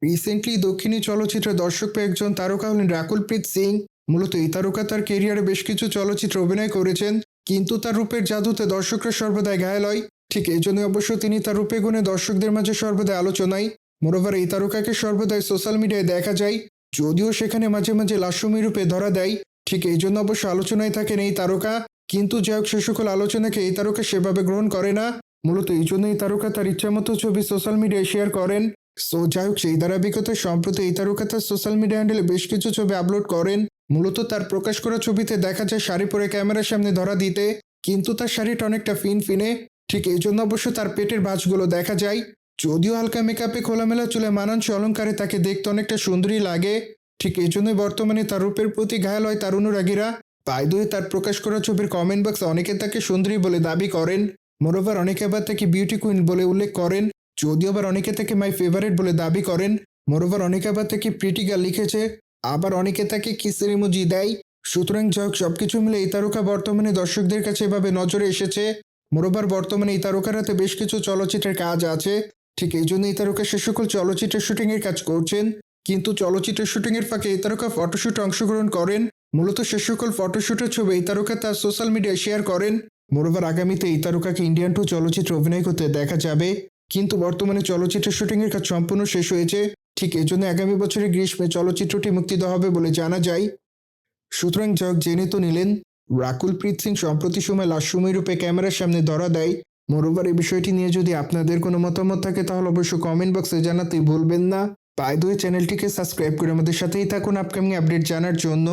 Recently দক্ষিণী চলচ্চিত্রে দর্শক পেয়ে একজন তারকা হলেন রাকুলপ্রীত সিং। মূলত এই তারকা তার কেরিয়ারে বেশ কিছু চলচ্চিত্রে অভিনয় করেছেন, কিন্তু তার রূপের জাদুতে দর্শকরা সর্বদাই ঘায়েল হয়। ঠিক এই জন্যই অবশ্য তিনি তার রূপে গুণে দর্শকদের মাঝে সর্বদাই আলোচনায়। মোরওভার এই তারকাকে সর্বদাই সোশ্যাল মিডিয়ায় দেখা যায়, যদিও সেখানে মাঝে মাঝে লাস্যময়ী রূপে ধরা দেয়। ঠিক এই জন্য অবশ্য আলোচনায় থাকেন এই তারকা, কিন্তু যাই হোক সে সকল আলোচনাকে এই তারকা সেভাবে গ্রহণ করে না। মূলত এই জন্য এই তারকা তার ইচ্ছামতো ছবি সোশ্যাল মিডিয়ায় শেয়ার করেন। যাই হোক সেই ধারাবাহিকতায় সম্প্রতি এই তারকা তার সোশ্যাল মিডিয়া হ্যান্ডেলে বেশ কিছু ছবি আপলোড করেন। মূলত তার প্রকাশ করা ছবিতে দেখা যায় শাড়ি পরে ক্যামেরার সামনে ধরা দিতে, কিন্তু তার শাড়িটা অনেকটা ফিনফিনে। ঠিক এই জন্য অবশ্য তার পেটের ভাঁজগুলো দেখা যায়। যদিও হালকা মেকআপে খোলামেলা চুলে মানানসই অলঙ্কারে তাকে দেখতে অনেকটা সুন্দরী লাগে। ঠিক এই জন্যই বর্তমানে তার রূপের প্রতি ঘায়াল হয় তার অনুরাগীরা। বাই দ্য ওয়ে, তার প্রকাশ করা ছবির কমেন্ট বক্সে অনেকে তাকে সুন্দরী বলে দাবি করেন। মোরওভার অনেকে আবার তাকে বিউটি কুইন বলে উল্লেখ করেন, যদিও আবার অনেকে তাকে মাই ফেভারিট বলে দাবি করেন। মোরওভার অনেকে আবার তাকে প্রিটি গার্ল লিখেছে, আবার অনেকে তাকে কিসের ইমোজি দেয়। সুতরাং যাই হোক সবকিছু মিলে এই তারকা বর্তমানে দর্শকদের কাছে এভাবে নজরে এসেছে। মোরওভার বর্তমানে এই তারকার হাতে বেশ কিছু চলচ্চিত্রের কাজ আছে। ঠিক এই জন্য এই তারকা সে সকল চলচ্চিত্রের শুটিং এর কাজ করছেন, কিন্তু চলচ্চিত্রের শুটিং এর ফাঁকে এই তারকা ফটোশুটে অংশগ্রহণ করেন। মূলত সে সকল ফটোশুটের ছবি এই তারকা তার সোশ্যাল মিডিয়ায় শেয়ার করেন। মোরওভার আগামীতে এই তারকাকে ইন্ডিয়ান 2 চলচ্চিত্রে অভিনয় করতে দেখা যাবে, কিন্তু বর্তমানে চলচ্চিত্রের শুটিংয়ের কাজ সম্পূর্ণ শেষ হয়েছে। ঠিক এজন্য আগামী বছরের গ্রীষ্মে চলচ্চিত্রটি মুক্তি দেওয়া হবে বলে জানা যায়। সুতরাং যাক জেনে তো নিলেন, রাকুলপ্রীত সিং সম্প্রতি সময় লাস্যময়ী রূপে ক্যামেরার সামনে ধরা দেয়। মোরওভার এই বিষয়টি নিয়ে যদি আপনাদের কোনো মতামত থাকে তাহলে অবশ্যই কমেন্ট বক্সে জানাতে ভুলবেন না। বাই দ্য ওয়ে, চ্যানেলটিকে সাবস্ক্রাইব করে আমাদের সাথেই থাকুন আপকামিং আপডেট জানার জন্য।